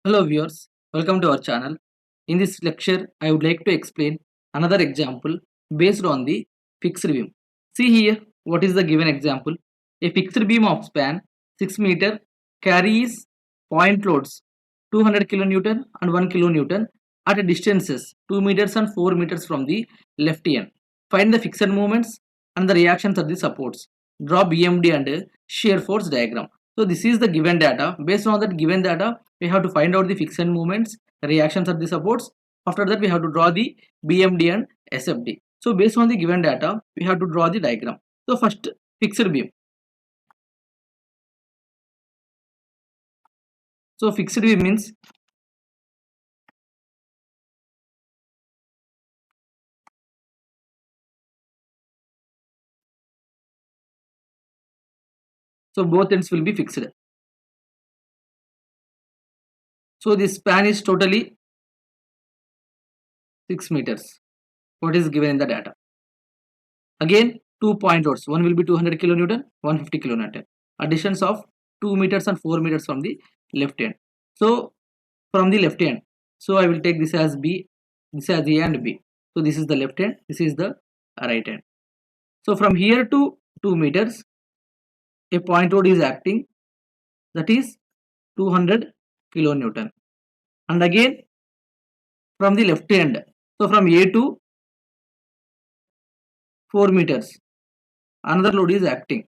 Hello viewers, welcome to our channel. In this lecture, I would like to explain another example based on the fixed beam. See here, what is the given example? A fixed beam of span 6 meter carries point loads 200 kilonewton and 1 kilonewton at distances 2 meters and 4 meters from the left end. Find the fixed moments and the reactions of the supports. Draw BMD and shear force diagram. So this is the given data. Based on that given data, we have to find out the fixed moments, reactions of the supports. After that, we have to draw the BMD and SFD. So based on the given data, we have to draw the diagram. So first, fixed beam. So fixed beam means so both ends will be fixed. So this span is totally 6 meters. What is given in the data? Again, 2 point loads. One will be 200 kilonewton, 150 kilonewton. A distance of 2 meters and 4 meters from the left end. So from the left end, so I will take this as B, this as A and B. So this is the left end, this is the right end. So from here to 2 meters, a point load is acting, that is 200 kilonewton. And again from the left end, so from A to 4 meters, another load is acting.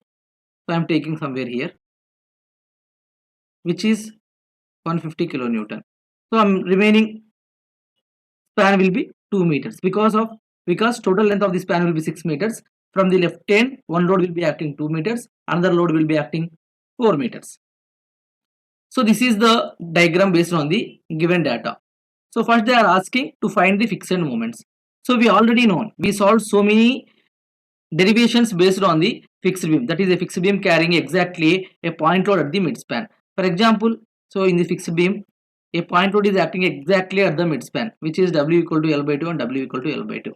So I am taking somewhere here, which is 150 kilonewton. So I'm remaining span will be 2 meters because total length of the span will be 6 meters. From the left end, one load will be acting 2 meters, another load will be acting 4 meters. So this is the diagram based on the given data. So first they are asking to find the fixed moments. So we already know, we solved so many derivations based on the fixed beam, that is a fixed beam carrying exactly a point load at the midspan. For example, so in the fixed beam, a point load is acting exactly at the midspan, which is W equal to L by 2 and W equal to L by 2.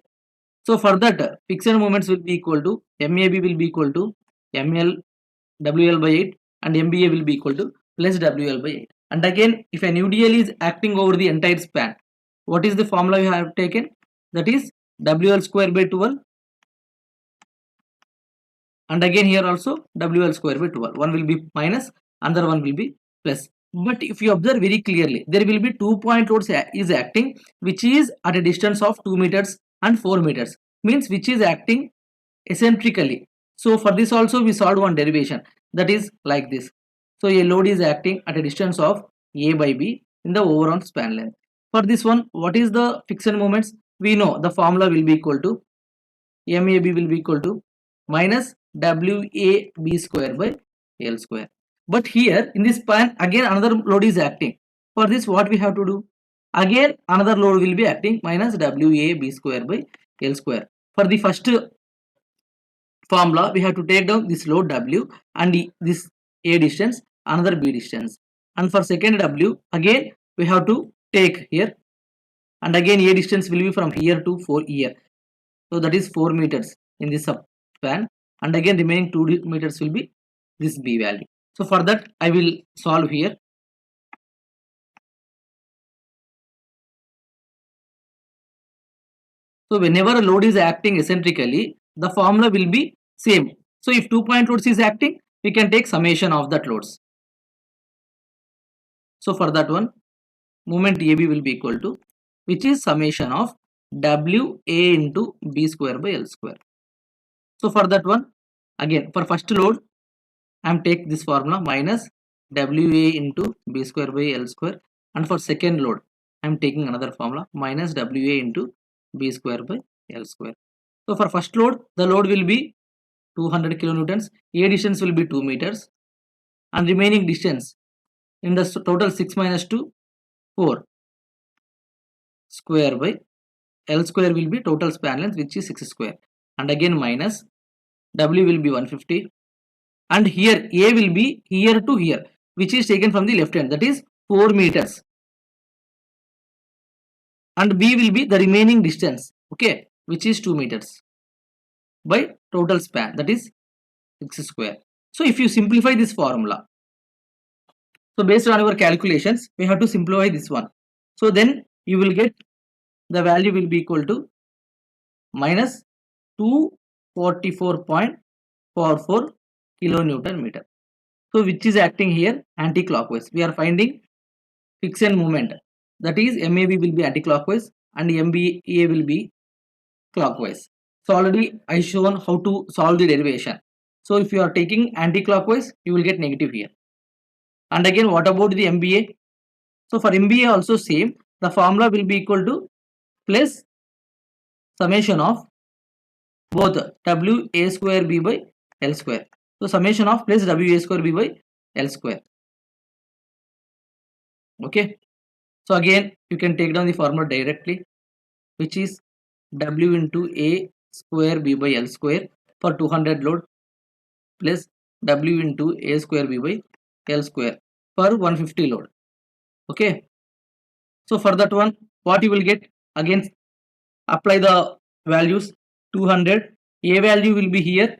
So for that, fixed moments will be equal to MAB will be equal to ML WL by 8 and MBA will be equal to plus WL by 8. And again, if an UDL is acting over the entire span, what is the formula we have taken? That is WL square by 12. And again here also WL square by 12. One will be minus, another one will be plus. But if you observe very clearly, there will be 2 point loads is acting, which is at a distance of 2 meters and 4 meters. Means which is acting eccentrically. So for this also we solved one derivation, that is like this. So a load is acting at a distance of A by B in the overall span length. For this one, what is the fixed moments? We know the formula will be equal to MAB will be equal to minus WAB square by L square. But here in this span, again another load is acting. For this, what we have to do? Again another load will be acting, minus WAB square by L square. For the first formula, we have to take down this load W and this A distance, another B distance. And for second W, again we have to take here, and again A distance will be from here to 4 here. So that is 4 meters in this span, and again remaining 2 meters will be this B value. So for that I will solve here. So whenever a load is acting eccentrically, the formula will be same. So if 2 point loads is acting, we can take summation of that loads. So for that one, moment AB will be equal to, which is summation of WA into B square by L square. So for that one, again for first load, I am take this formula minus WA into B square by L square, and for second load, I am taking another formula minus WA into B square by L square. So for first load, the load will be 200 kilonewtons, A distance will be 2 meters, and remaining distance in the total 6 minus 2, 4 square by L square will be total span length, which is 6 square, and again minus W will be 150, and here A will be here to here, which is taken from the left hand, that is 4 meters, and B will be the remaining distance, okay, which is 2 meters by total span, that is 6 square. So if you simplify this formula, So based on our calculations, we have to simplify this one. So then you will get the value will be equal to minus 244.44 kilonewton meter. So which is acting here anti-clockwise. We are finding fixed moment, that is MAB will be anti-clockwise and MBA will be clockwise. So already I shown how to solve the derivation. So if you are taking anti-clockwise, you will get negative here. And again, what about the MBA? So for MBA also same, the formula will be equal to plus summation of both WA square B by L square. So summation of plus WA square B by L square. Okay. So again, you can take down the formula directly, which is W into A square B by L square for 200 load plus W into A square B by L square for 150 load. Okay. So for that one, what you will get, again apply the values. 200, A value will be here,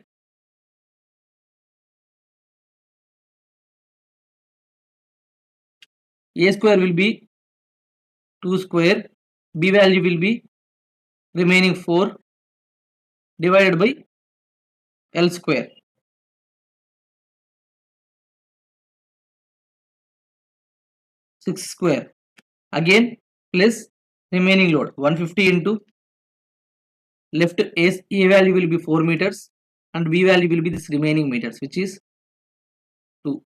A square will be 2 square, B value will be remaining 4 divided by L square. Six square, again plus remaining load 150 into left A value will be 4 meters and B value will be this remaining meters, which is 2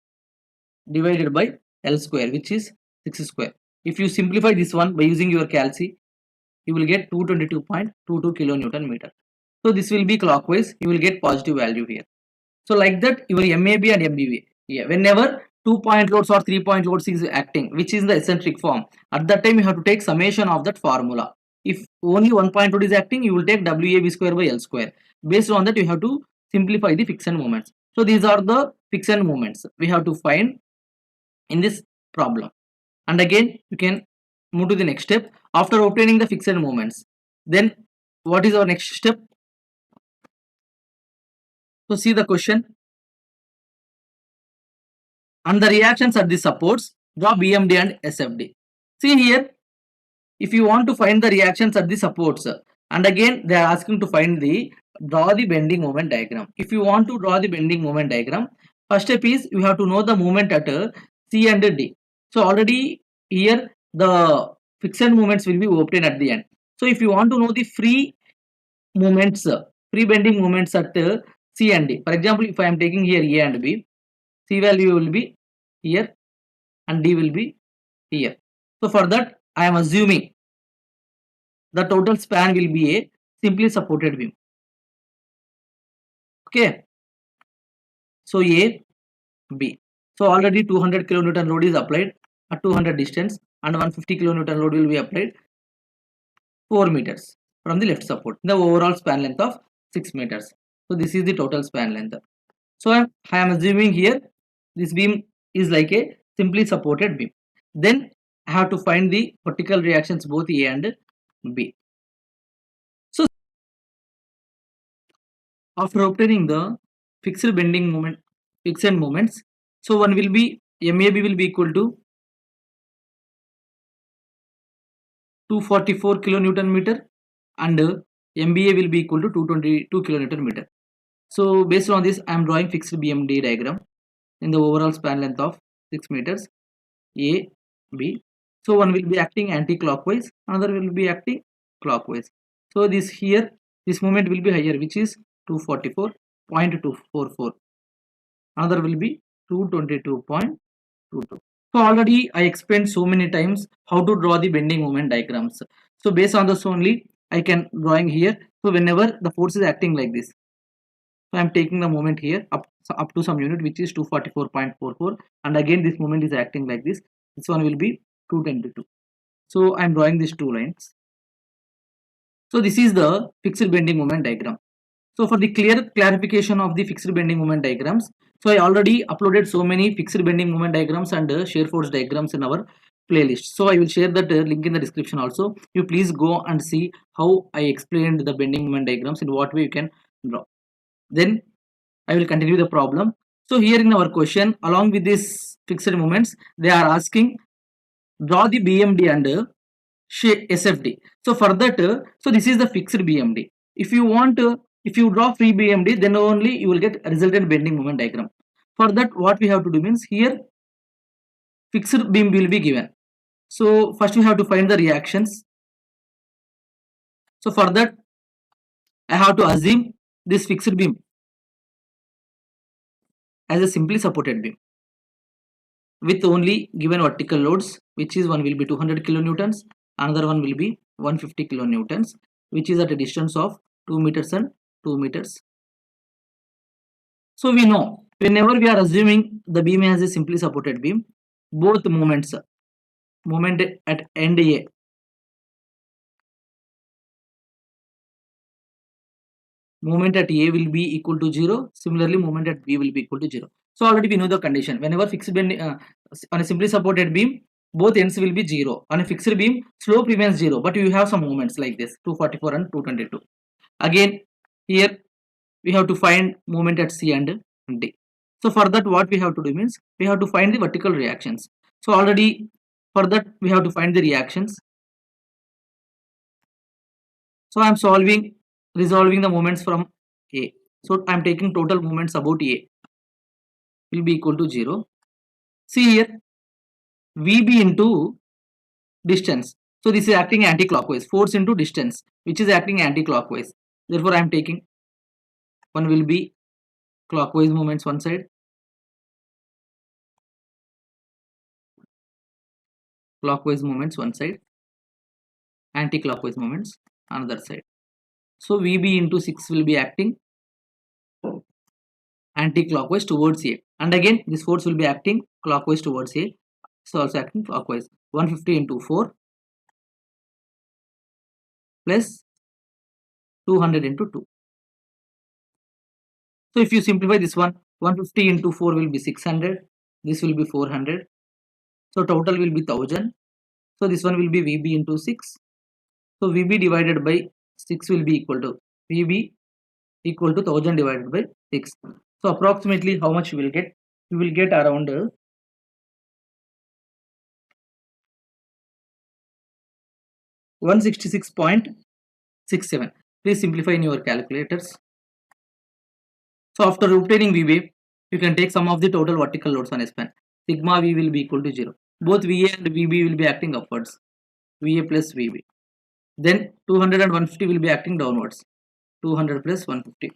divided by L square, which is 6 square. If you simplify this one by using your calci, you will get 222.22 kilonewton meter. So this will be clockwise, you will get positive value here. So like that, your MAB and MBB, yeah, whenever 2-point loads or 3-point loads is acting, which is the eccentric form, at that time you have to take summation of that formula. If only 1-point load is acting, you will take WAB square by L square. Based on that, you have to simplify the fixed moments. So these are the fixed moments we have to find in this problem. And again, you can move to the next step. After obtaining the fixed moments, then what is our next step? So see the question. And the reactions at the supports, draw BMD and SFD. See here, if you want to find the reactions at the supports, and again they are asking to find the draw the bending moment diagram. If you want to draw the bending moment diagram, first step is you have to know the moment at C and D. So already here the fixed moments will be obtained at the end. So if you want to know the free moments, free bending moments at C and D, for example, if I am taking here A and B, C value will be here and D will be here. So for that, I am assuming the total span will be a simply supported beam. Okay. So A, B. So already 200 kilonewton load is applied at 200 distance and 150 kilonewton load will be applied 4 meters from the left support. The overall span length of 6 meters. So this is the total span length. So I am assuming here this beam is like a simply supported beam. Then I have to find the vertical reactions both A and B. So after obtaining the fixed bending moment, fixed moments, so one will be MAB will be equal to 244 kilonewton meter and MBA will be equal to 222 kilonewton meter. So based on this, I am drawing fixed BMD diagram in the overall span length of 6 meters. A, B. So one will be acting anti-clockwise, another will be acting clockwise. So this here, this moment will be higher, which is 244.244. Another will be 222.22. So already I explained so many times how to draw the bending moment diagrams. So based on this only, I can drawing here. So whenever the force is acting like this, so I am taking the moment here up to some unit, which is 244.44, and again this moment is acting like this. This one will be 222. So I am drawing these two lines. So this is the fixed bending moment diagram. So for the clear clarification of the fixed bending moment diagrams, so I already uploaded so many fixed bending moment diagrams and shear force diagrams in our playlist. So I will share that link in the description also. You please go and see how I explained the bending moment diagrams, in what way you can draw. Then I will continue the problem. So here in our question, along with this fixed moments, they are asking draw the BMD and SFD. So for that, so this is the fixed BMD. If you want, if you draw free BMD, then only you will get a resultant bending moment diagram. For that, what we have to do means here fixed beam will be given. So first we have to find the reactions. So for that, I have to assume this fixed beam as a simply supported beam with only given vertical loads, which is one will be 200 kilonewtons, another one will be 150 kilonewtons, which is at a distance of 2 meters and 2 meters. So we know whenever we are assuming the beam as a simply supported beam, both moments, moment at end A moment at A will be equal to 0. Similarly, moment at B will be equal to 0. So already we know the condition. Whenever fixed bend on a simply supported beam, both ends will be 0. On a fixed beam, slope remains 0, but you have some moments like this 244 and 222. Again, here we have to find moment at C and D. So for that, what we have to do means we have to find the vertical reactions. So already for that we have to find the reactions. So I am resolving the moments from A. So I am taking total moments about A will be equal to 0. See here, VB into distance. So this is acting anti-clockwise. Force into distance, which is acting anti-clockwise. Therefore, I am taking one will be clockwise moments one side, clockwise moments one side, anti-clockwise moments another side. So VB into 6 will be acting anti-clockwise towards A, and again this force will be acting clockwise towards A. So also acting clockwise. 150 into 4 plus 200 into 2. So if you simplify this one, 150 into 4 will be 600. This will be 400. So total will be 1000. So this one will be VB into 6. So VB divided by 6 will be equal to VB equal to 1000 divided by 6. So approximately how much you will get? You will get around 166.67. Please simplify in your calculators. So after obtaining VB, you can take some of the total vertical loads on a span. Sigma V will be equal to 0. Both VA and VB will be acting upwards. VA plus VB. Then 200 and 150 will be acting downwards. 200 plus 150.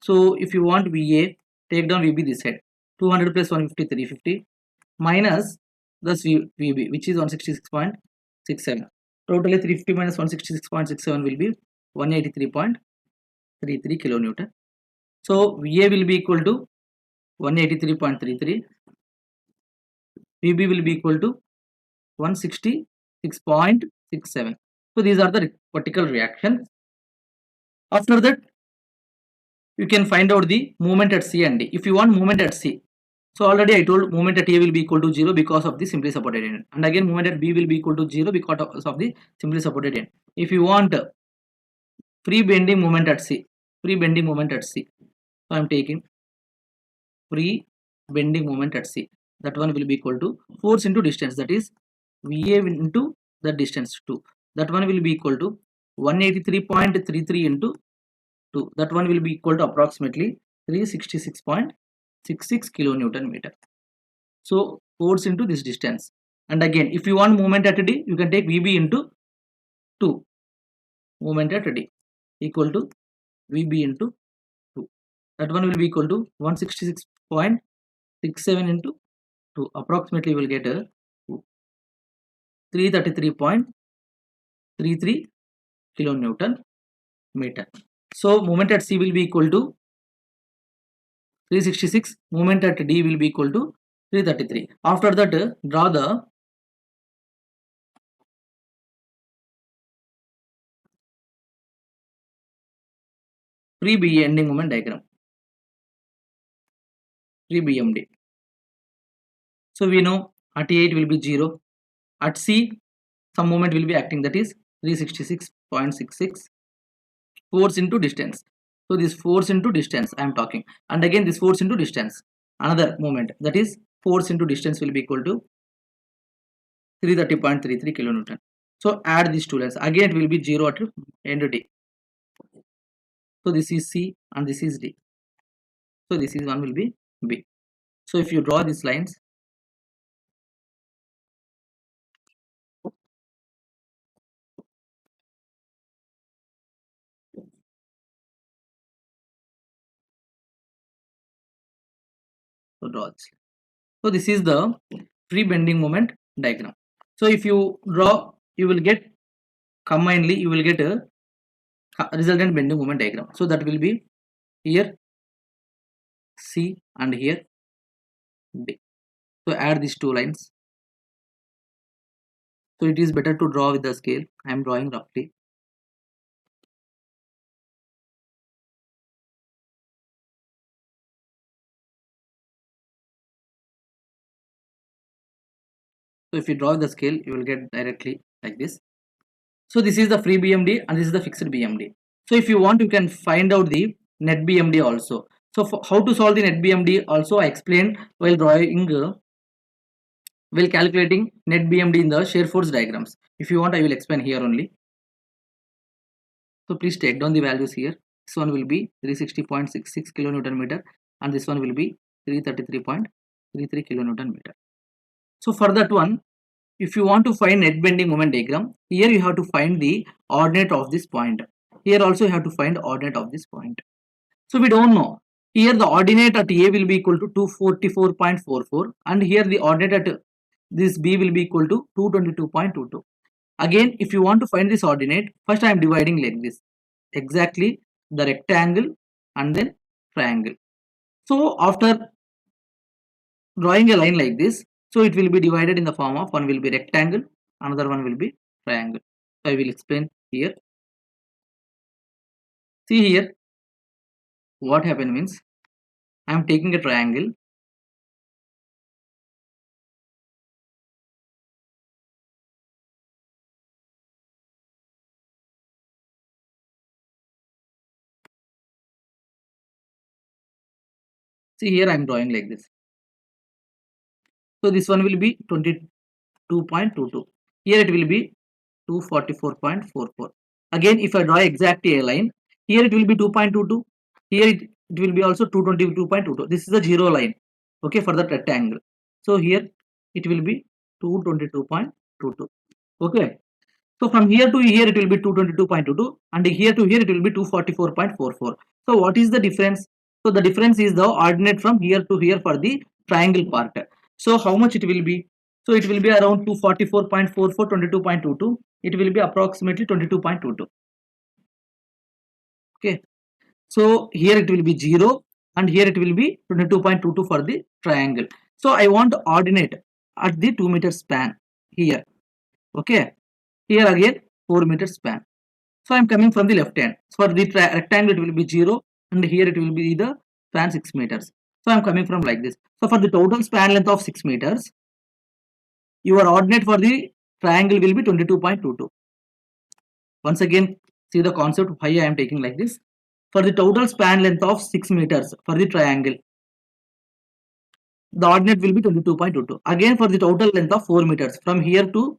So if you want VA, take down VB this side. 200 plus 150, 350 minus this VB, which is 166.67. Totally 350 minus 166.67 will be 183.33 kilonewton. So VA will be equal to 183.33. VB will be equal to 166.67. So these are the vertical reactions. After that, you can find out the moment at C and D. If you want moment at C, so already I told moment at A will be equal to 0 because of the simply supported end, and again moment at B will be equal to 0 because of the simply supported end. If you want free bending moment at C, free bending moment at C, so I am taking free bending moment at C. That one will be equal to force into distance, that is VA into the distance 2. That one will be equal to 183.33 into 2. That one will be equal to approximately 366.66 kilonewton meter. So force into this distance, and again if you want moment at D, you can take VB into 2. Moment at D equal to VB into 2. That one will be equal to 166.67 into 2. Approximately you will get a 333.33 kilonewton meter. So moment at C will be equal to 366. Moment at D will be equal to 333. After that, draw the free bending moment diagram. Free BMD. So we know at A it will be 0. At C, some moment will be acting, that is 366.66. Force into distance. So this force into distance I am talking, and again this force into distance. another moment, that is force into distance will be equal to 330.33 kilonewton. So add these two lines. Again it will be 0 at end D. So this is C and this is D. So this is one will be B. So if you draw these lines, so draw this. So this is the free bending moment diagram. So if you draw, you will get combinedly you will get a resultant bending moment diagram. So that will be here C and here D. So add these two lines. So it is better to draw with the scale. I am drawing roughly. So if you draw with the scale, you will get directly like this. So this is the free BMD and this is the fixed BMD. So if you want, you can find out the net BMD also. So for how to solve the net BMD also I explained while drawing while calculating net BMD in the shear force diagrams. If you want, I will explain here only. So please take down the values here. This one will be 360.66 kilonewton meter and this one will be 333.33 kilonewton meter. So for that one, if you want to find net bending moment diagram, here you have to find the ordinate of this point. Here also you have to find ordinate of this point. So we don't know. Here the ordinate at A will be equal to 244.44 and here the ordinate at this B will be equal to 222.22. Again, if you want to find this ordinate, first I am dividing like this. Exactly the rectangle and then triangle. So after drawing a line like this, so it will be divided in the form of one will be rectangle, another one will be triangle. So I will explain here. See here, what happened means I am taking a triangle. See here I am drawing like this. So this one will be 22.22. Here it will be 244.44. Again, if I draw exactly a line, here it will be 2.22. Here it will be also 222.22. This is the zero line. Okay, for the rectangle. So here it will be 222.22. Okay. So from here to here it will be 222.22 and here to here it will be 244.44. So what is the difference? So the difference is the ordinate from here to here for the triangle part. So how much it will be? So it will be around 244.44, 22.22. It will be approximately 22.22. Okay. So here it will be 0 and here it will be 22.22 for the triangle. So I want ordinate at the 2 meter span here. Okay. Here again 4 meter span. So I am coming from the left hand. So for the rectangle it will be 0 and here it will be the span 6 meters. So I am coming from like this. So for the total span length of 6 meters, your ordinate for the triangle will be 22.22. Once again, see the concept why I am taking like this. For the total span length of 6 meters for the triangle, the ordinate will be 22.22. Again for the total length of 4 meters from here to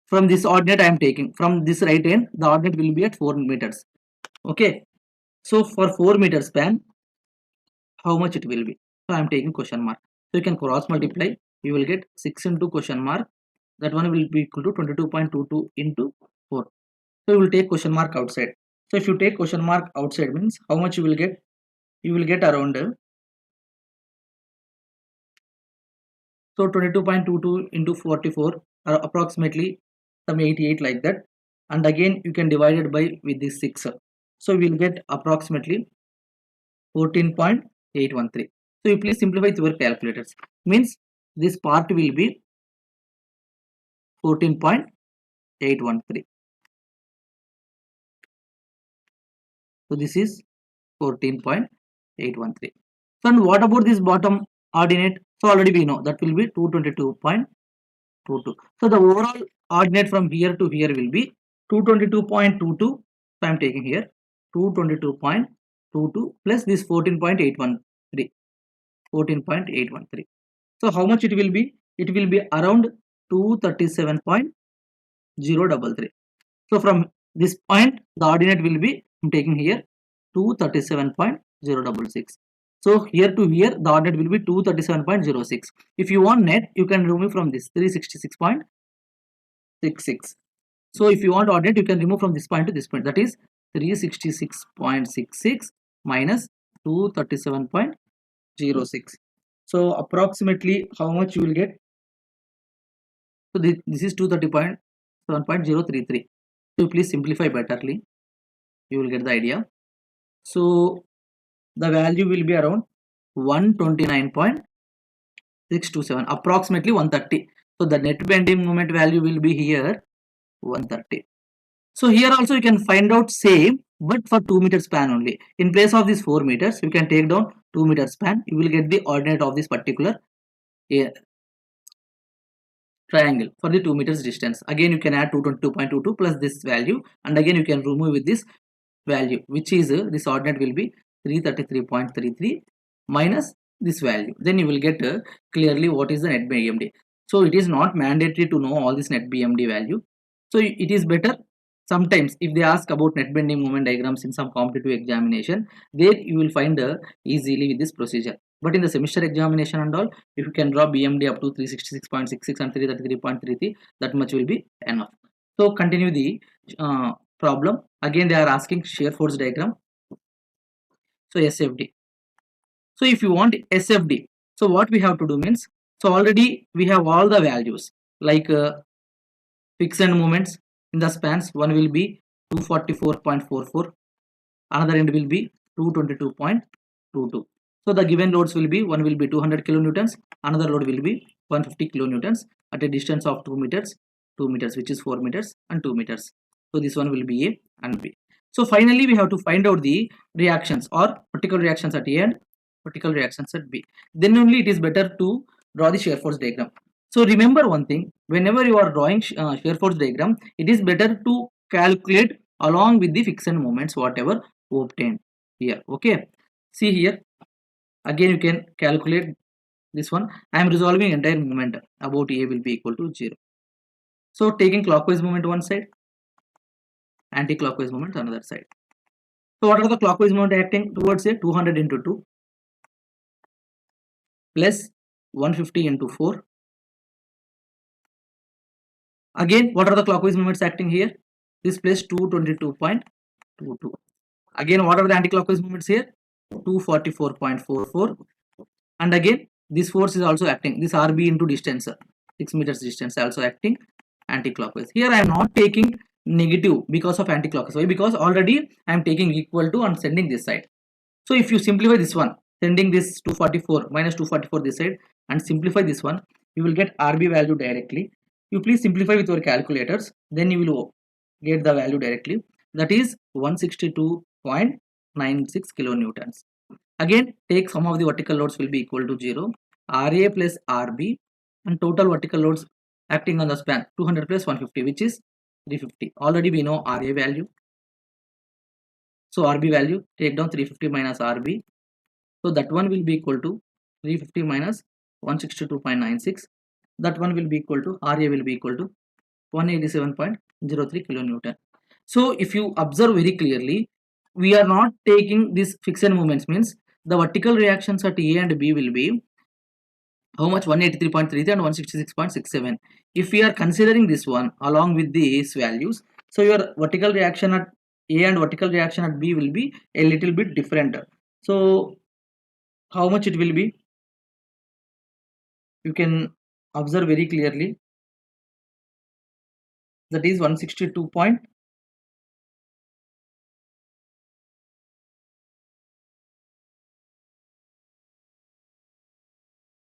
from this ordinate I am taking from this right end, the ordinate will be at 4 meters. Okay. So for 4 meter span, how much it will be? So I am taking question mark. So you can cross multiply. You will get 6 into question mark. That one will be equal to 22.22 into 4. So you will take question mark outside. So if you take question mark outside means how much you will get? You will get around so 22.22 into 44 or approximately some 88 like that. And again you can divide it by with this 6. So we will get approximately 14.813. So you please simplify with your calculators. Means this part will be 14.813. So this is 14.813. So and what about this bottom ordinate? So already we know that will be 222.22. So the overall ordinate from here to here will be 222.22. So I am taking here 222.22 plus this 14.813. 14.813. So how much it will be? It will be around 237.033. So from this point, the ordinate will be, I'm taking here 237.066. So here to here, the ordinate will be 237.06. If you want net, you can remove from this 366.66. So if you want ordinate, you can remove from this point to this point. That is 366.66 minus 237.06. So approximately how much you will get? So this is 230.7.033. So please simplify betterly. You will get the idea. So the value will be around 129.627, approximately 130. So the net bending moment value will be here 130. So here also you can find out same, but for 2 meter span only. In place of this 4 meters, you can take down 2 meter span. You will get the ordinate of this particular triangle for the 2 meters distance. Again you can add 222.22 plus this value, and again you can remove with this value, which is this ordinate will be 333.33 minus this value. Then you will get clearly what is the net BMD. So it is not mandatory to know all this net BMD value. So it is better sometimes if they ask about net bending moment diagrams in some competitive examination, there you will find easily with this procedure. But in the semester examination and all, if you can draw BMD up to 366.66 and 333.33, that much will be enough. So continue the problem. Again they are asking shear force diagram. So SFD. So if you want SFD, so what we have to do means, so already we have all the values like fixed moments in the spans. One will be 244.44, another end will be 222.22. So the given loads will be, one will be 200 kilonewtons, another load will be 150 kilonewtons at a distance of 2 meters, which is 4 meters and 2 meters. So this one will be A and B. So finally we have to find out the reactions or vertical reactions at A and vertical reactions at B. Then only it is better to draw the shear force diagram. So remember one thing, whenever you are drawing shear force diagram, it is better to calculate along with the fixed moments whatever obtained here. Okay, see here, again you can calculate this one. I am resolving entire moment about A will be equal to 0. So taking clockwise moment one side, anti-clockwise moment another side. So what are the clockwise moment acting towards A? 200 into 2 plus 150 into 4. Again what are the clockwise moments acting here? This plus 222.22. Again what are the anti-clockwise moments here? 244.44. And again this force is also acting, this RB into distance, 6 meters distance also acting anti-clockwise. Here I am not taking negative because of anti-clockwise. Why? Because already I am taking equal to and sending this side. So if you simplify this one, sending this 244 minus 244 this side and simplify this one, you will get RB value directly. You please simplify with your calculators, then you will get the value directly. That is 162.96 kilonewtons. Again take sum of the vertical loads will be equal to 0. RA plus RB and total vertical loads acting on the span 200 plus 150, which is 350. Already we know RA value. So RB value, take down 350 minus RB. So that one will be equal to 350 minus 162.96. That one will be equal to, RA will be equal to 187.03 kilonewton. So if you observe very clearly, we are not taking this fixed moments, means the vertical reactions at A and B will be how much? 183.33 and 166.67. If we are considering this one along with these values, so your vertical reaction at A and vertical reaction at B will be a little bit different. So how much it will be? You can observe very clearly, that is 162 point.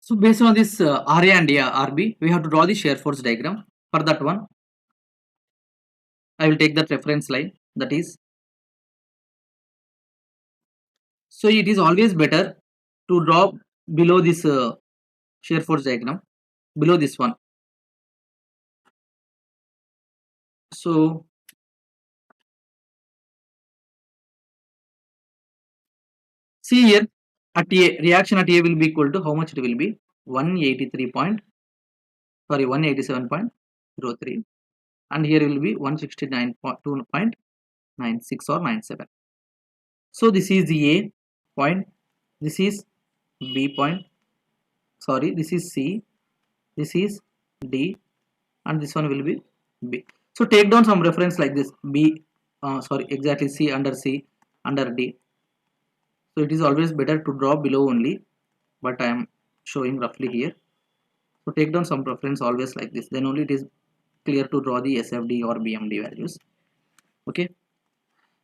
So based on this RA and RB, we have to draw the shear force diagram. For that one, I will take that reference line, that is, so it is always better to draw below this shear force diagram, below this one. So see here, at A, reaction at A will be equal to how much it will be? 187.03, and here will be 169.2.96 or 97. So this is the A point, this is B point, sorry, this is C, this is D, and this one will be B. So take down some reference like this, B, sorry, exactly C under D. So it is always better to draw below only, but I am showing roughly here. So take down some reference always like this, then only it is clear to draw the SFD or BMD values. Okay.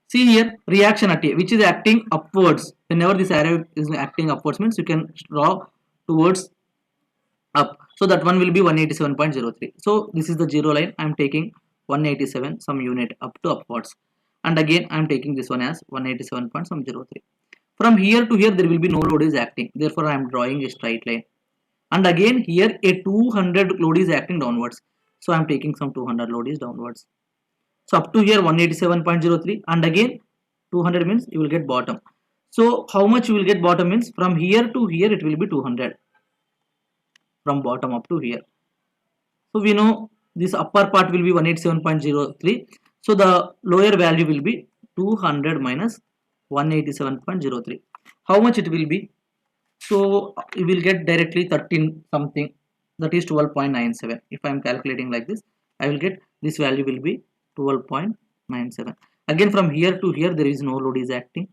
See here, reaction at A, which is acting upwards. Whenever this arrow is acting upwards means you can draw towards up. So that one will be 187.03. So this is the zero line. I am taking 187 some unit up to upwards. And again I am taking this one as 187.03. From here to here there will be no load is acting. Therefore I am drawing a straight line. And again here a 200 load is acting downwards. So I am taking some 200 load is downwards. So up to here 187.03, and again 200 means you will get bottom. So how much you will get bottom means from here to here it will be 200 from bottom up to here. So we know this upper part will be 187.03. So the lower value will be 200 minus 187.03. How much it will be? So you will get directly 13 something, that is 12.97. If I am calculating like this, I will get this value will be 12.97. Again from here to here there is no load is acting.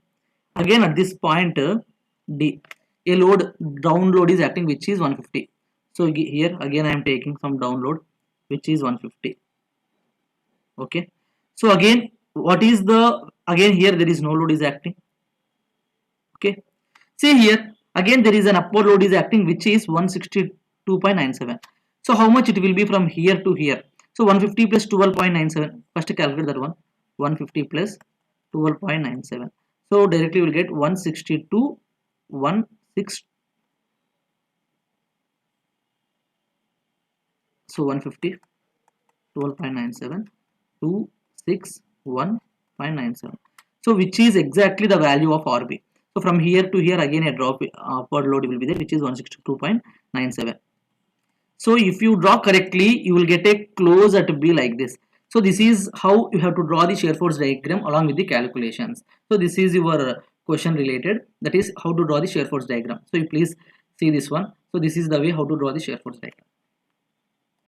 Again at this point D, a load down load is acting, which is 150. So here again I am taking some down load which is 150. Okay. So again what is the, again here there is no load is acting. Okay. See here again there is an upward load is acting which is 162.97. So how much it will be from here to here? So 150 plus 12.97. First calculate that one. 150 plus 12.97. So directly we will get 162. So 150 12.97 261.97. So which is exactly the value of RB. So from here to here again a drop upward load will be there, which is 162.97. So if you draw correctly, you will get a close at B like this. So this is how you have to draw the shear force diagram along with the calculations. So this is your question related, that is how to draw the shear force diagram. So you please see this one. So this is the way how to draw the shear force diagram.